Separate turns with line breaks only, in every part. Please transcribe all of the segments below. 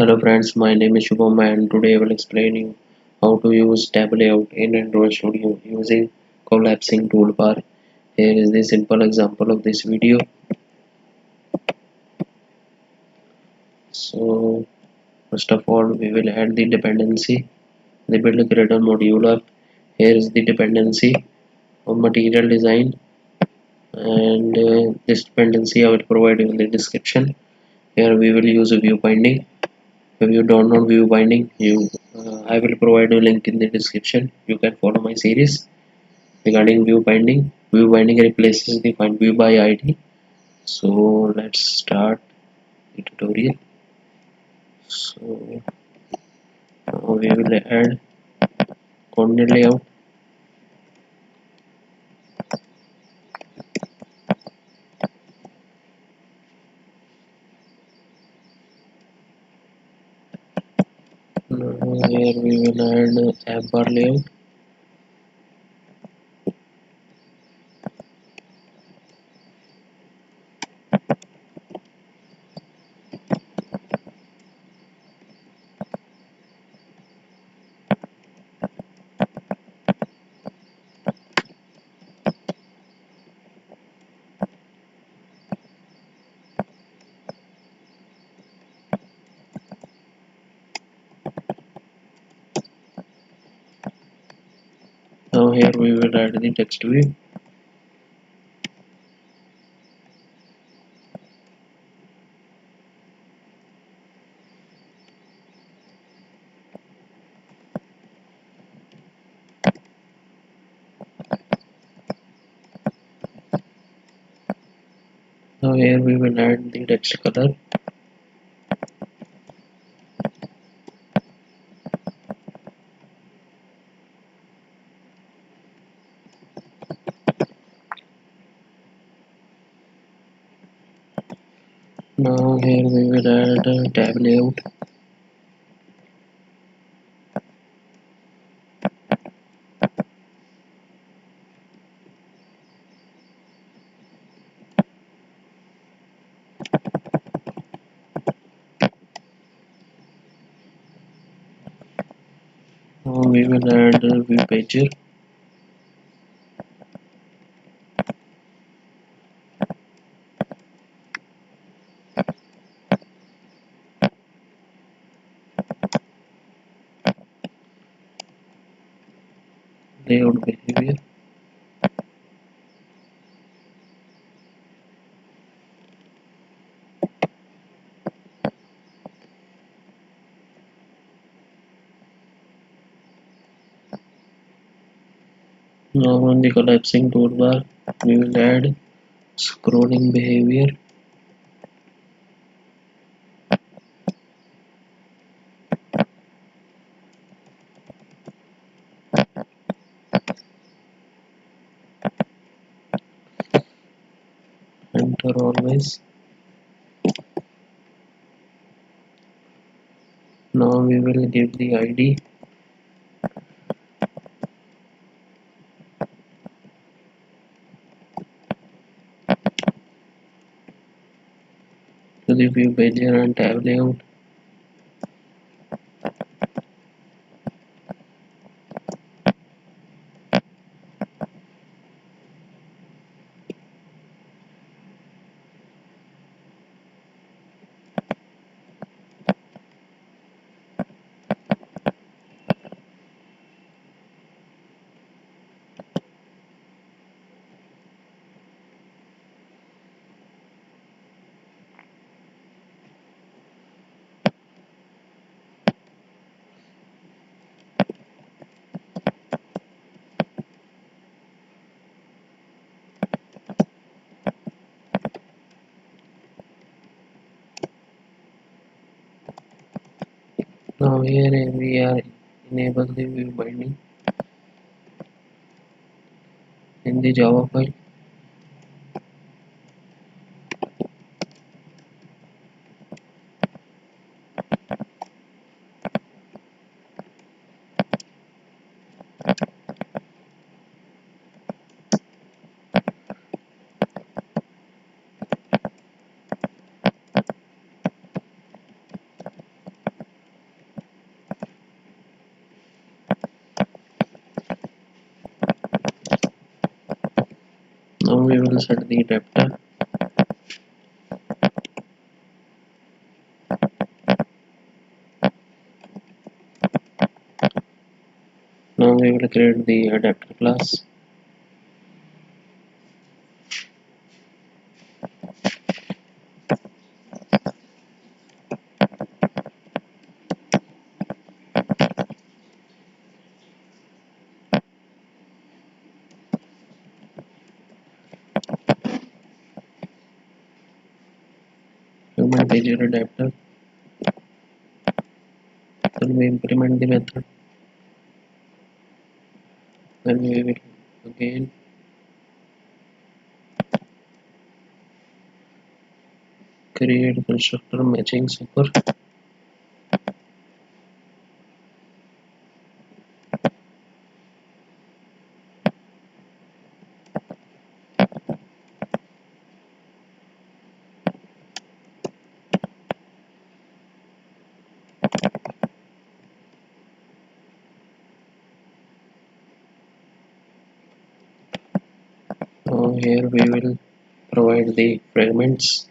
Hello friends, my name is Shubham and today I will explain you how to use tab layout in Android Studio using collapsing toolbar. Here is the simple example of this video. So first of all we will add the dependency, the build creator module up. Here is the dependency of material design and this dependency I will provide you in the description. Here we will use a view binding. If you don't know view binding, I will provide a link in the description. You can follow my series regarding view binding. View binding replaces the find view by ID. So let's start the tutorial. So now we will add coordinate layout. Now here we will add app bar layout. Now here we will add the text view. Now here we will add the text color. Now here we will add tab layout. Now we will add view pager. Layout behavior. Now on the collapsing toolbar, we will add scrolling behavior. Enter always. Now we will give the ID. To the view pager and tab layout. Now here we are enable the view binding in the Java file. Now we will set the adapter. Now we will create the adapter class. Human pager adapter. Then we implement the method. Then we will again create constructor matching super. Now here we will provide the fragments.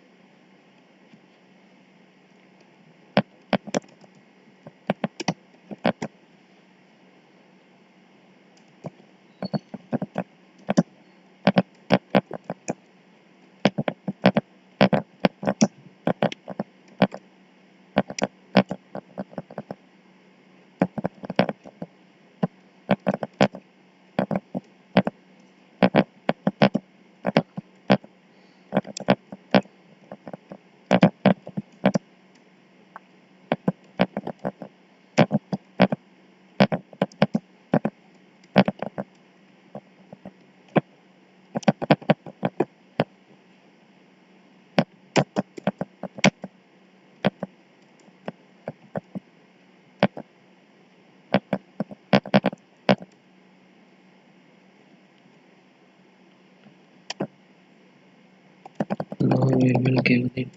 Now we will give the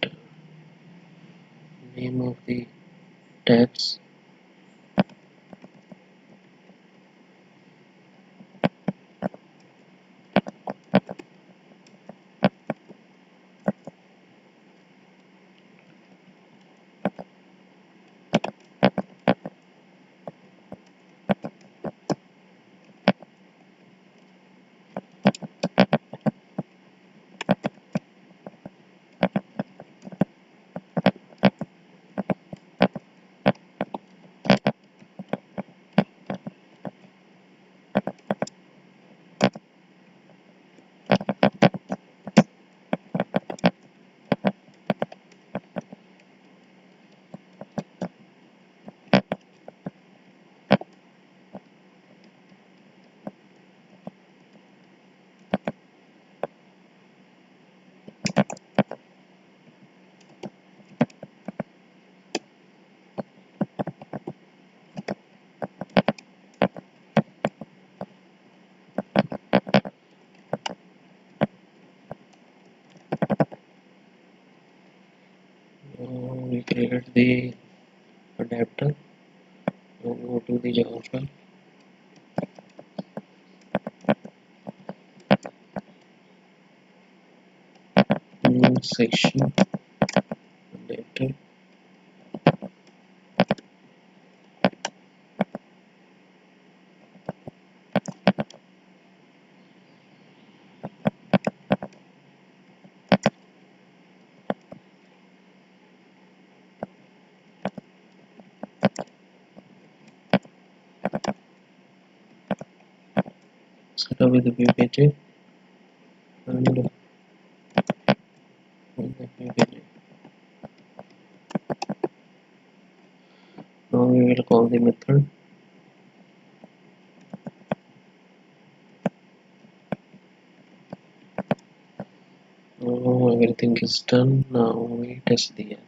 name of the tabs. We create the adapter. Now go to the Java file. New section adapter. Set up with the view pager and the view pager. Now we will call the method. Now everything is done. Now we test the app.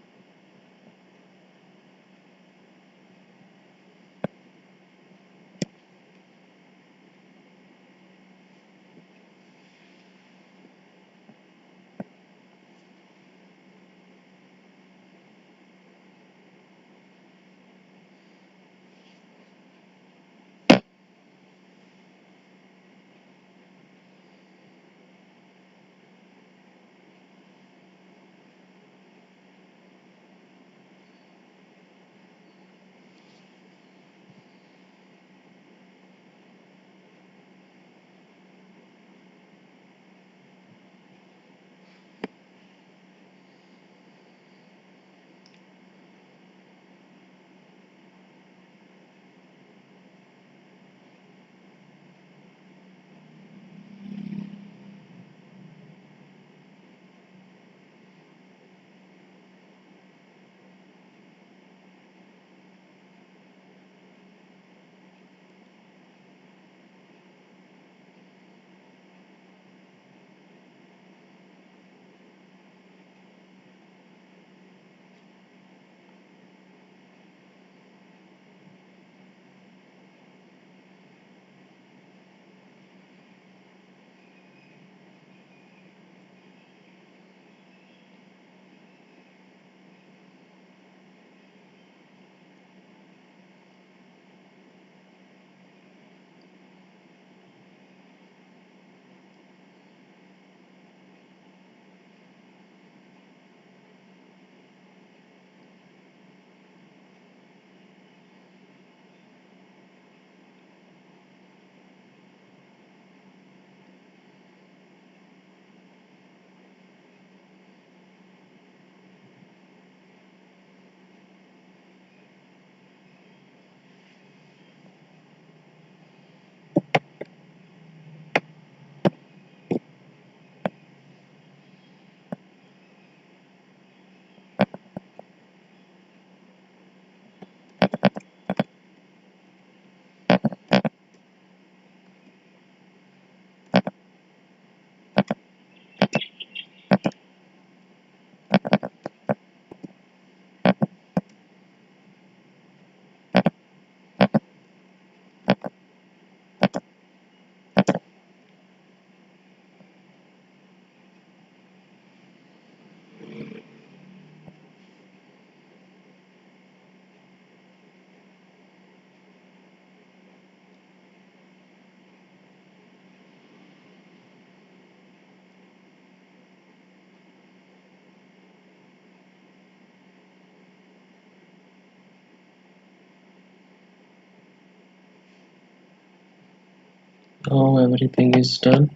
Now everything is done.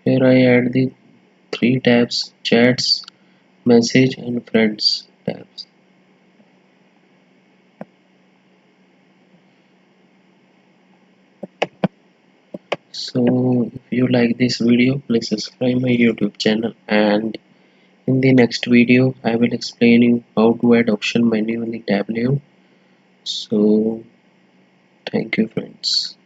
Here I add the three tabs: chats, message and friends tabs. So if you like this video, please subscribe my YouTube channel, and in the next video I will explain you how to add option menu in the tab layout. So thank you friends.